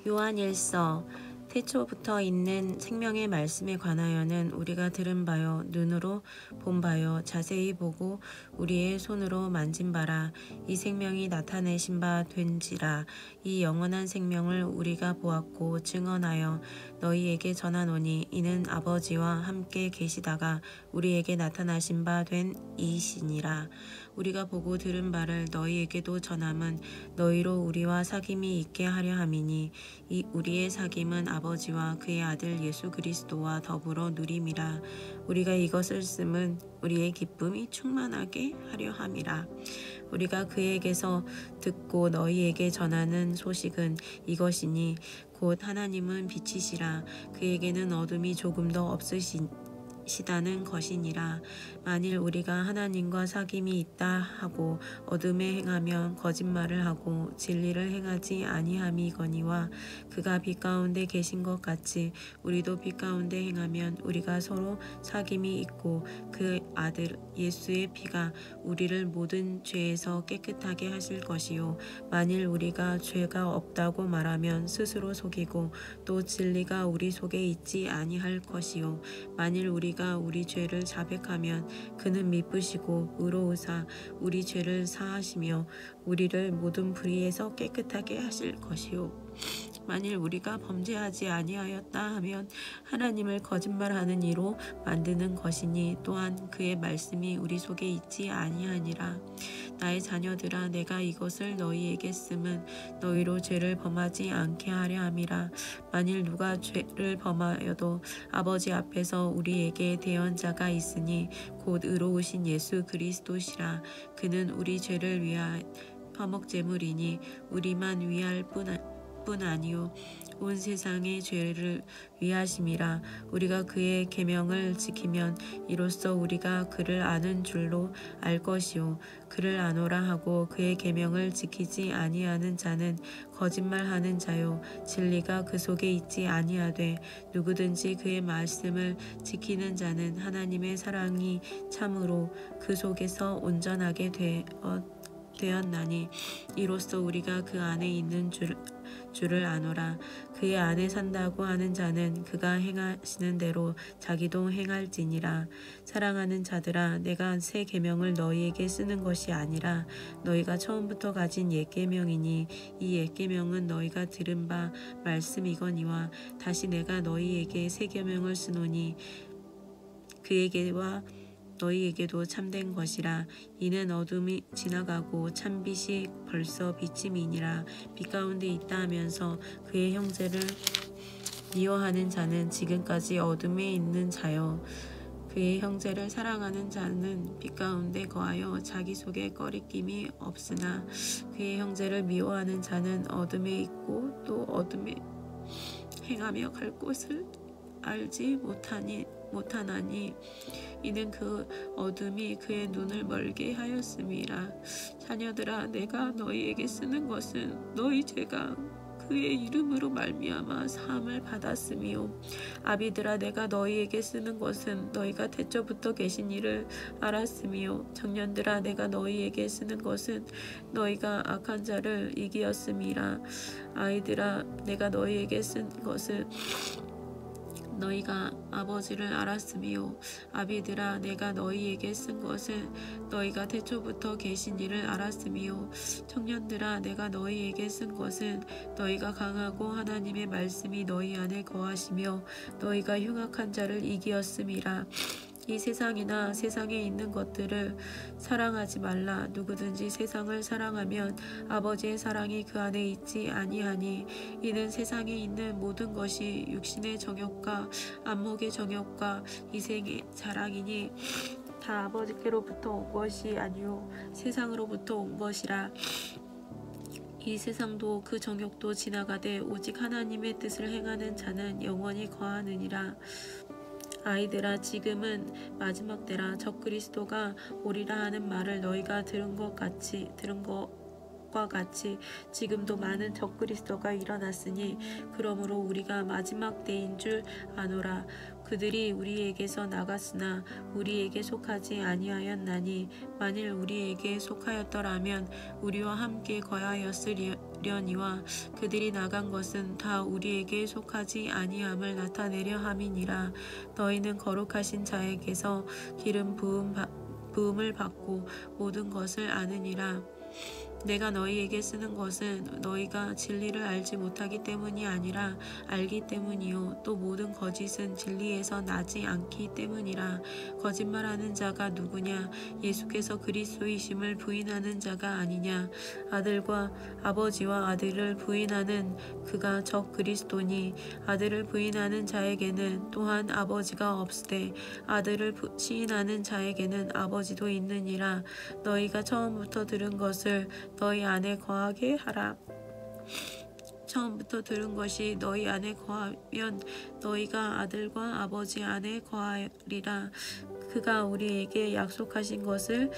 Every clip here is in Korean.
요한일서 태초부터 있는 생명의 말씀에 관하여는 우리가 들은 바요 눈으로 본 바요 자세히 보고 우리의 손으로 만진 바라. 이 생명이 나타내신 바 된지라. 이 영원한 생명을 우리가 보았고 증언하여 너희에게 전하노니 이는 아버지와 함께 계시다가 우리에게 나타나신 바 된 이시니라. 우리가 보고 들은 바를 너희에게도 전함은 너희로 우리와 사귐이 있게 하려 함이니 이 우리의 사귐은 아버지와 그의 아들 예수 그리스도와 더불어 누림이라. 우리가 이것을 쓰면 우리의 기쁨이 충만하게 하려 함이라. 우리가 그에게서 듣고 너희에게 전하는 소식은 이것이니 곧 하나님은 빛이시라. 그에게는 어둠이 조금도 없으시다는 것이니라. 만일 우리가 하나님과 사귐이 있다 하고 어둠에 행하면 거짓말을 하고 진리를 행하지 아니함이거니와 그가 빛 가운데 계신 것 같이 우리도 빛 가운데 행하면 우리가 서로 사귐이 있고 그 아들 예수의 피가 우리를 모든 죄에서 깨끗하게 하실 것이요 만일 우리가 죄가 없다고 말하면 스스로 속이고 또 진리가 우리 속에 있지 아니할 것이요 만일 우리가 우리 죄를 자백하면 그는 미쁘시고 의로우사 우리 죄를 사하시며 우리를 모든 불의에서 깨끗하게 하실 것이요 만일 우리가 범죄하지 아니하였다 하면 하나님을 거짓말하는 이로 만드는 것이니 또한 그의 말씀이 우리 속에 있지 아니하니라. 나의 자녀들아 내가 이것을 너희에게 쓰면 너희로 죄를 범하지 않게 하려 함이라. 만일 누가 죄를 범하여도 아버지 앞에서 우리에게 대언자가 있으니 곧 의로우신 예수 그리스도시라. 그는 우리 죄를 위하여 화목제물이니 우리만 위할 뿐 아니요 온 세상의 죄를 위하심이라. 우리가 그의 계명을 지키면 이로써 우리가 그를 아는 줄로 알 것이요 그를 아노라 하고 그의 계명을 지키지 아니하는 자는 거짓말하는 자요 진리가 그 속에 있지 아니하되 누구든지 그의 말씀을 지키는 자는 하나님의 사랑이 참으로 그 속에서 온전하게 되었나니 이로써 우리가 그 안에 있는 줄을 아노라. 그의 안에 산다고 하는 자는 그가 행하시는 대로 자기도 행할지니라. 사랑하는 자들아 내가 새 계명을 너희에게 쓰는 것이 아니라 너희가 처음부터 가진 옛 계명이니 이 옛 계명은 너희가 들은 바 말씀이거니와 다시 내가 너희에게 새 계명을 쓰노니 그에게와 너희에게도 참된 것이라. 이는 어둠이 지나가고 참빛이 벌써 비침이니라. 빛 가운데 있다 하면서 그의 형제를 미워하는 자는 지금까지 어둠에 있는 자요 그의 형제를 사랑하는 자는 빛 가운데 거하여 자기 속에 꺼리낌이 없으나 그의 형제를 미워하는 자는 어둠에 있고 또 어둠에 행하며 갈 곳을 알지 못하나니 이는 그 어둠이 그의 눈을 멀게 하였음이라. 자녀들아 내가 너희에게 쓰는 것은 너희 죄가 그의 이름으로 말미암아 사함을 받았음이요 아비들아 내가 너희에게 쓰는 것은 너희가 태초부터 계신 이를 알았음이요 청년들아 내가 너희에게 쓰는 것은 너희가 악한 자를 이기었음이라. 아이들아 내가 너희에게 쓴 것은 너희가 아버지를 알았으며 아비들아 내가 너희에게 쓴 것은 너희가 태초부터 계신 이를 알았으며 청년들아 내가 너희에게 쓴 것은 너희가 강하고 하나님의 말씀이 너희 안에 거하시며 너희가 흉악한 자를 이기었음이라. 이 세상이나 세상에 있는 것들을 사랑하지 말라. 누구든지 세상을 사랑하면 아버지의 사랑이 그 안에 있지 아니하니 이는 세상에 있는 모든 것이 육신의 정욕과 안목의 정욕과 이생의 자랑이니 다 아버지께로부터 온 것이 아니요 세상으로부터 온 것이라. 이 세상도 그 정욕도 지나가되 오직 하나님의 뜻을 행하는 자는 영원히 거하느니라. 아이들아 지금은 마지막 때라. 적그리스도가 오리라 하는 말을 너희가 들은 것 것과 같이 지금도 많은 적그리스도가 일어났으니 그러므로 우리가 마지막 때인 줄 아노라. 그들이 우리에게서 나갔으나 우리에게 속하지 아니하였나니 만일 우리에게 속하였더라면 우리와 함께 거하였으려니와 그들이 나간 것은 다 우리에게 속하지 아니함을 나타내려 함이니라. 너희는 거룩하신 자에게서 기름 부음을 받고 모든 것을 아느니라. 내가 너희에게 쓰는 것은 너희가 진리를 알지 못하기 때문이 아니라 알기 때문이요 또 모든 거짓은 진리에서 나지 않기 때문이라. 거짓말하는 자가 누구냐? 예수께서 그리스도이심을 부인하는 자가 아니냐? 아들과 아버지와 아들을 부인하는 그가 적 그리스도니 아들을 부인하는 자에게는 또한 아버지가 없으되 아들을 시인하는 자에게는 아버지도 있느니라. 너희가 처음부터 들은 것을 너희 안에 거하게 하라. 처음부터 들은 것이 너희 안에 거하면 너희가 아들과 아버지 안에 거하리라. 그가 우리에게 약속하신 것은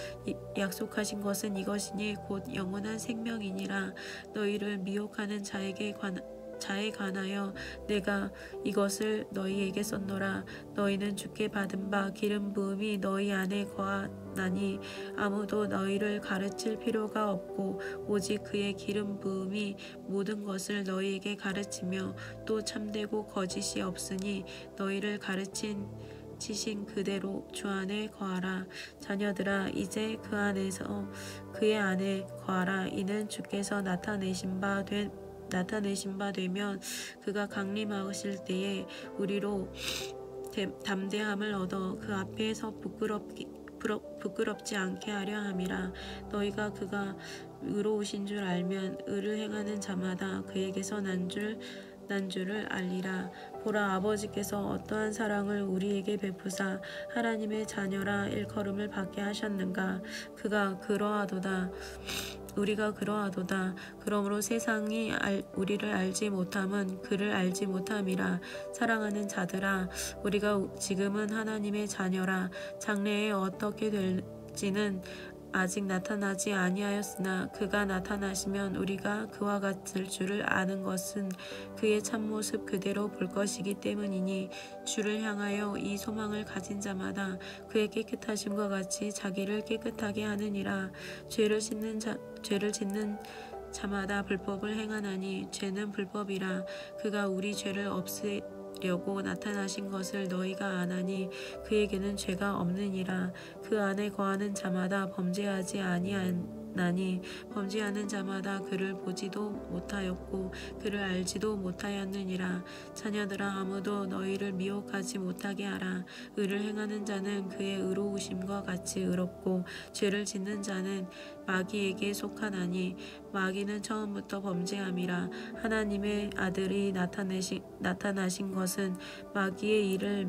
이것이니 곧 영원한 생명이니라. 너희를 미혹하는 자에 관하여 내가 이것을 너희에게 썼노라. 너희는 주께 받은 바 기름 부음이 너희 안에 거하나니 아무도 너희를 가르칠 필요가 없고 오직 그의 기름 부음이 모든 것을 너희에게 가르치며 또 참되고 거짓이 없으니 너희를 가르치신 그대로 주 안에 거하라. 자녀들아 이제 그 안에서 그의 안에 거하라. 이는 주께서 나타내신 바 되면 그가 강림하실 때에 우리로 담대함을 얻어 그 앞에서 부끄럽지 않게 하려 함이라. 너희가 그가 의로우신 줄 알면 의를 행하는 자마다 그에게서 난 줄을 알리라. 보라, 아버지께서 어떠한 사랑을 우리에게 베푸사 하나님의 자녀라 일컬음을 받게 하셨는가. 우리가 그러하도다. 그러므로 세상이 우리를 알지 못함은 그를 알지 못함이라. 사랑하는 자들아, 우리가 지금은 하나님의 자녀라. 장래에 어떻게 될지는 아직 나타나지 아니하였으나 그가 나타나시면 우리가 그와 같을 줄을 아는 것은 그의 참모습 그대로 볼 것이기 때문이니 주를 향하여 이 소망을 가진 자마다 그의 깨끗하심과 같이 자기를 깨끗하게 하느니라. 죄를 짓는 자마다 불법을 행하나니 죄는 불법이라. 그가 우리 죄를 없애려고 나타나신 것을 너희가 아나니 그에게는 죄가 없느니라. 그 안에 거하는 자마다 범죄하지 아니하나니 범죄하는 자마다 그를 보지도 못하였고 그를 알지도 못하였느니라. 자녀들아, 아무도 너희를 미혹하지 못하게 하라. 의를 행하는 자는 그의 의로우심과 같이 의롭고 죄를 짓는 자는 마귀에게 속하나니 마귀는 처음부터 범죄함이라. 하나님의 아들이 나타나신 것은 마귀의 일을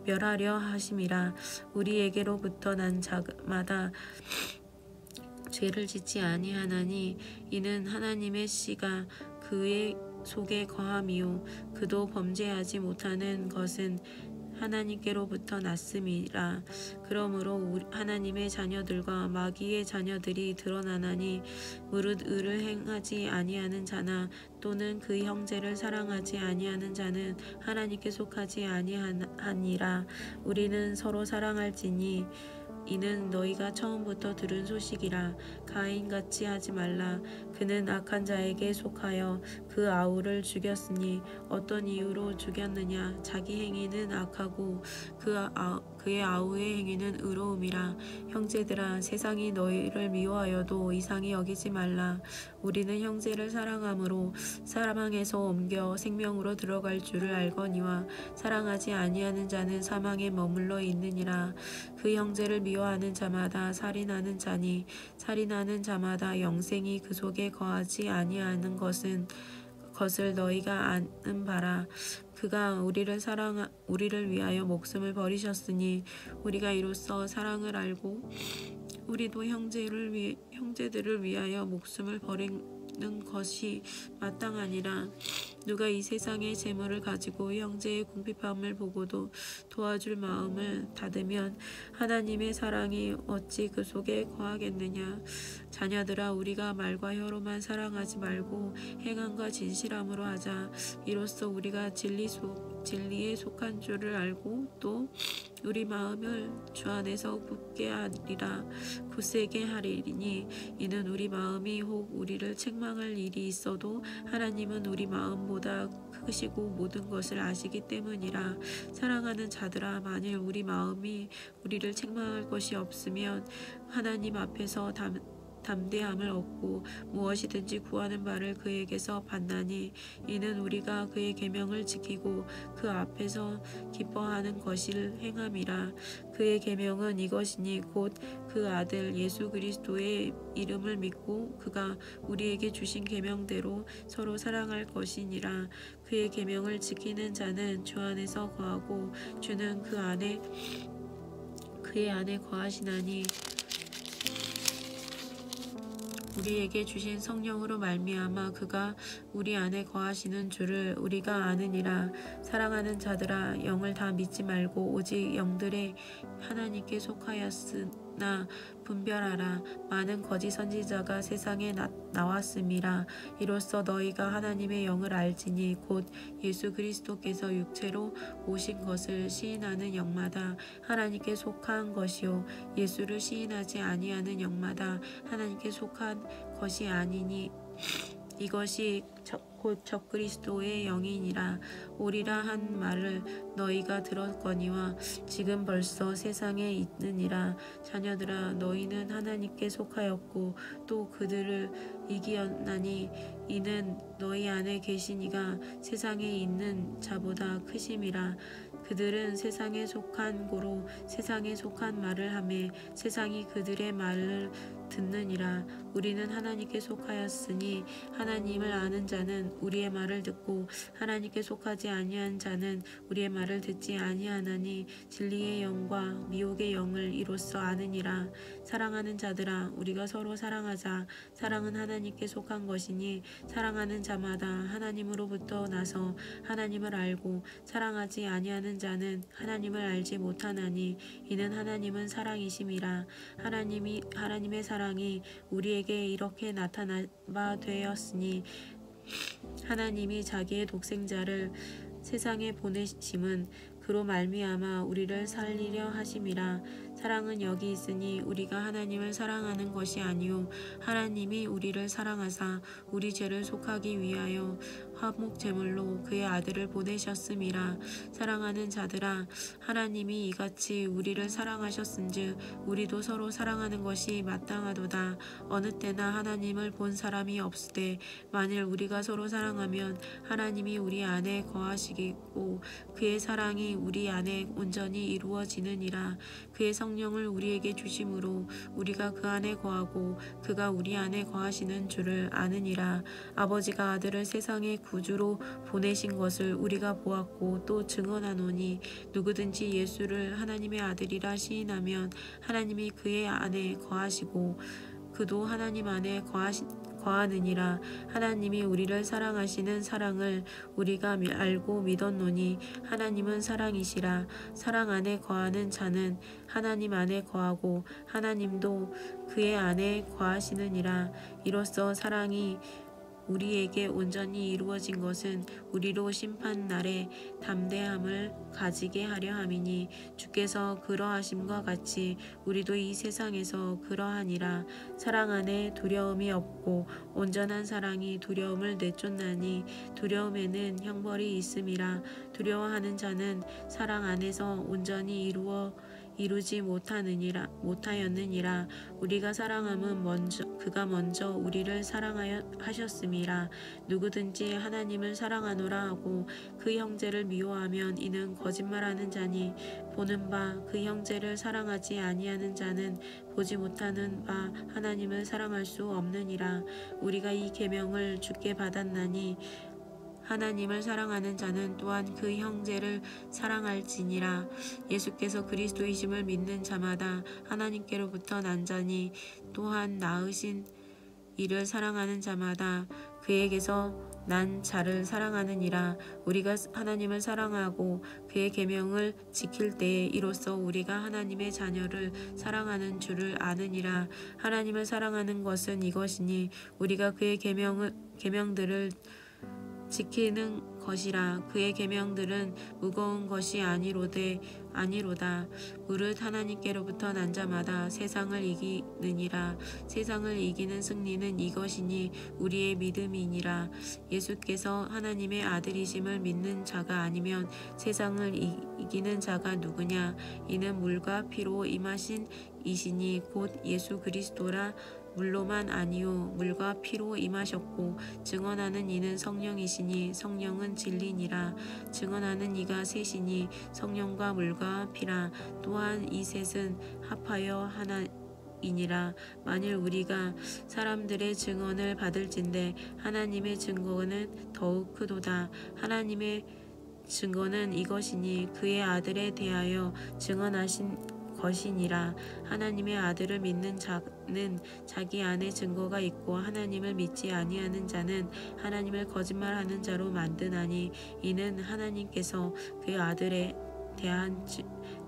멸하려 하심이라. 우리에게로부터 난 자마다 죄를 짓지 아니하나니 이는 하나님의 씨가 그의 속에 거함이요 그도 범죄하지 못하는 것은 하나님께로부터 났음이라. 그러므로 하나님의 자녀들과 마귀의 자녀들이 드러나나니 무릇 의를 행하지 아니하는 자나 또는 그 형제를 사랑하지 아니하는 자는 하나님께 속하지 아니하니라. 우리는 서로 사랑할지니 이는 너희가 처음부터 들은 소식이라. 가인같이 하지 말라. 그는 악한 자에게 속하여 그 아우를 죽였으니 어떤 이유로 죽였느냐? 자기 행위는 악하고 그의 아우의 행위는 의로움이라. 형제들아, 세상이 너희를 미워하여도 이상히 여기지 말라. 우리는 형제를 사랑함으로 사망에서 옮겨 생명으로 들어갈 줄을 알거니와 사랑하지 아니하는 자는 사망에 머물러 있느니라. 그 형제를 미워하는 자마다 살인하는 자니 살인하는 자마다 영생이 그 속에 거하지 아니하는 것을 너희가 아는 바라. 그가 우리를 위하여 목숨을 버리셨으니 우리가 이로써 사랑을 알고 우리도 형제들을 위하여 목숨을 버리는 것이 마땅하니라. 누가 이 세상의 재물을 가지고 형제의 궁핍함을 보고도 도와줄 마음을 닫으면 하나님의 사랑이 어찌 그 속에 거하겠느냐. 자녀들아, 우리가 말과 혀로만 사랑하지 말고 행함과 진실함으로 하자. 이로써 우리가 진리에 속한 줄을 알고 또 우리 마음을 주 안에서 굳게 하리니 이는 우리 마음이 혹 우리를 책망할 일이 있어도 하나님은 우리 마음보다 크시고 모든 것을 아시기 때문이라. 사랑하는 자들아, 만일 우리 마음이 우리를 책망할 것이 없으면 하나님 앞에서 담대함을 얻고 무엇이든지 구하는 바를 그에게서 받나니 이는 우리가 그의 계명을 지키고 그 앞에서 기뻐하는 것을 행함이라. 그의 계명은 이것이니 곧 그 아들 예수 그리스도의 이름을 믿고 그가 우리에게 주신 계명대로 서로 사랑할 것이니라. 그의 계명을 지키는 자는 주 안에서 거하고 주는 그의 안에 거하시나니 우리에게 주신 성령으로 말미암아 그가 우리 안에 거하시는 줄을 우리가 아느니라. 사랑하는 자들아, 영을 다 믿지 말고 오직 영들의 하나님께 속하였으나 분별하라. 많은 거짓 선지자가 세상에 나왔음이라. 이로써 너희가 하나님의 영을 알지니 곧 예수 그리스도께서 육체로 오신 것을 시인하는 영마다 하나님께 속한 것이요 예수를 시인하지 아니하는 영마다 하나님께 속한 것이 아니니 이것이 곧 적그리스도의 영이니라. 오리라 한 말을 너희가 들었거니와 지금 벌써 세상에 있느니라. 자녀들아, 너희는 하나님께 속하였고 또 그들을 이기었나니 이는 너희 안에 계신 이가 세상에 있는 자보다 크심이라. 그들은 세상에 속한 고로 세상에 속한 말을 하매 세상이 그들의 말을 듣느니라. 우리는 하나님께 속하였으니 하나님을 아는 자는 우리의 말을 듣고 하나님께 속하지 아니한 자는 우리의 말을 듣지 아니하나니 진리의 영과 미혹의 영을 이로써 아느니라. 사랑하는 자들아, 우리가 서로 사랑하자. 사랑은 하나님께 속한 것이니 사랑하는 자마다 하나님으로부터 나서 하나님을 알고 사랑하지 아니하는 자는 하나님을 알지 못하나니 이는 하나님은 사랑이심이라. 하나님의 사랑이 우리에게 이렇게 나타나바 되었으니 하나님이 자기의 독생자를 세상에 보내심은 그로 말미암아 우리를 살리려 하심이라. 사랑은 여기 있으니 우리가 하나님을 사랑하는 것이 아니요 하나님이 우리를 사랑하사 우리 죄를 속하기 위하여 화목 제물로 그의 아들을 보내셨음이라. 사랑하는 자들아, 하나님이 이같이 우리를 사랑하셨은즉 우리도 서로 사랑하는 것이 마땅하도다. 어느 때나 하나님을 본 사람이 없으되 만일 우리가 서로 사랑하면 하나님이 우리 안에 거하시고 그의 사랑이 우리 안에 온전히 이루어지느니라. 그의 성령을 우리에게 주심으로 우리가 그 안에 거하고 그가 우리 안에 거하시는 줄을 아느니라. 아버지가 아들을 세상의 구주로 보내신 것을 우리가 보았고 또 증언하노니 누구든지 예수를 하나님의 아들이라 시인하면 하나님이 그의 안에 거하시고 그도 하나님 안에 거하느니라. 하나님이 우리를 사랑하시는 사랑을 우리가 알고 믿었노니 하나님은 사랑이시라. 사랑 안에 거하는 자는 하나님 안에 거하고 하나님도 그의 안에 거하시느니라. 이로써 사랑이 우리에게 온전히 이루어진 것은 우리로 심판날에 담대함을 가지게 하려 함이니 주께서 그러하심과 같이 우리도 이 세상에서 그러하니라. 사랑 안에 두려움이 없고 온전한 사랑이 두려움을 내쫓나니 두려움에는 형벌이 있음이라. 두려워하는 자는 사랑 안에서 온전히 이루지 못하였느니라. 우리가 사랑함은 그가 먼저 우리를 사랑하셨음이라. 누구든지 하나님을 사랑하노라 하고 그 형제를 미워하면 이는 거짓말하는 자니 보는 바 그 형제를 사랑하지 아니하는 자는 보지 못하는 바 하나님을 사랑할 수 없느니라. 우리가 이 계명을 주께 받았나니 하나님을 사랑하는 자는 또한 그 형제를 사랑할지니라. 예수께서 그리스도이심을 믿는 자마다 하나님께로부터 난 자니 또한 낳으신 이를 사랑하는 자마다 그에게서 난 자를 사랑하느니라. 우리가 하나님을 사랑하고 그의 계명을 지킬 때에 이로써 우리가 하나님의 자녀를 사랑하는 줄을 아느니라. 하나님을 사랑하는 것은 이것이니 우리가 그의 계명들을 지키는 것이라. 그의 계명들은 무거운 것이 아니로다. 무릇 하나님께로부터 난 자마다 세상을 이기느니라. 세상을 이기는 승리는 이것이니 우리의 믿음이니라. 예수께서 하나님의 아들이심을 믿는 자가 아니면 세상을 이기는 자가 누구냐? 이는 물과 피로 임하신 이시니 곧 예수 그리스도라. 물로만 아니요 물과 피로 임하셨고 증언하는 이는 성령이시니 성령은 진리니라. 증언하는 이가 셋이니 성령과 물과 피라. 또한 이 셋은 합하여 하나이니라. 만일 우리가 사람들의 증언을 받을진대 하나님의 증거는 더욱 크도다. 하나님의 증거는 이것이니 그의 아들에 대하여 증언하신 것이니라. 하나님의 아들을 믿는 자는 자기 안에 증거가 있고 하나님을 믿지 아니하는 자는 하나님을 거짓말하는 자로 만드나니 이는 하나님께서 그 아들에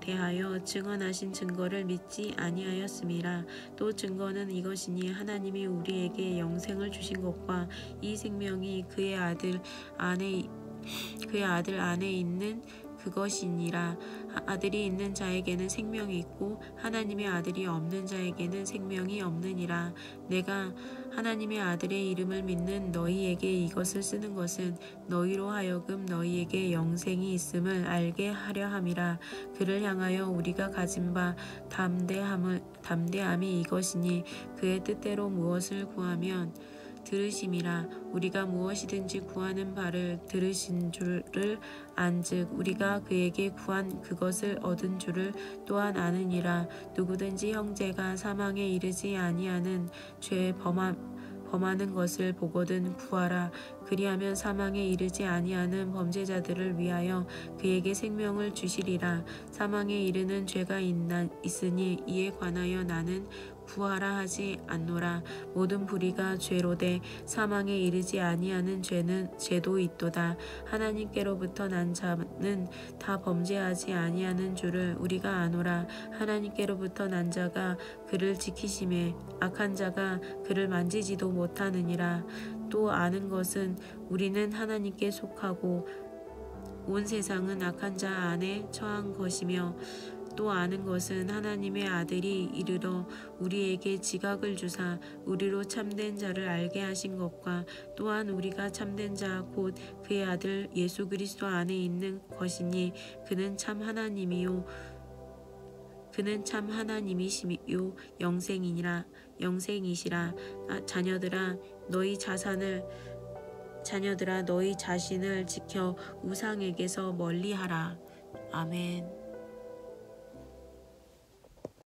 대하여 증언하신 증거를 믿지 아니하였음이라. 또 증거는 이것이니 하나님이 우리에게 영생을 주신 것과 이 생명이 그의 아들 안에 있는 그것이니라. 아들이 있는 자에게는 생명이 있고 하나님의 아들이 없는 자에게는 생명이 없느니라. 내가 하나님의 아들의 이름을 믿는 너희에게 이것을 쓰는 것은 너희로 하여금 너희에게 영생이 있음을 알게 하려 함이라. 그를 향하여 우리가 가진 바 담대함이 이것이니 그의 뜻대로 무엇을 구하면 들으심이라. 우리가 무엇이든지 구하는 바를 들으신 줄을 안즉 우리가 그에게 구한 그것을 얻은 줄을 또한 아느니라. 누구든지 형제가 사망에 이르지 아니하는 죄 범하는 것을 보거든 구하라. 그리하면 사망에 이르지 아니하는 범죄자들을 위하여 그에게 생명을 주시리라. 사망에 이르는 죄가 있으니 이에 관하여 나는 구하라 하지 않노라. 모든 불의가 죄로되 사망에 이르지 아니하는 죄도 있도다. 하나님께로부터 난 자는 다 범죄하지 아니하는 줄을 우리가 아노라. 하나님께로부터 난 자가 그를 지키심에 악한 자가 그를 만지지도 못하느니라. 또 아는 것은 우리는 하나님께 속하고 온 세상은 악한 자 안에 처한 것이며 또 아는 것은 하나님의 아들이 이르러 우리에게 지각을 주사 우리로 참된 자를 알게 하신 것과 또한 우리가 참된 자 곧 그의 아들 예수 그리스도 안에 있는 것이니 그는 참 하나님이시요 영생이시라. 자녀들아 너희 자신을 지켜 우상에게서 멀리하라. 아멘.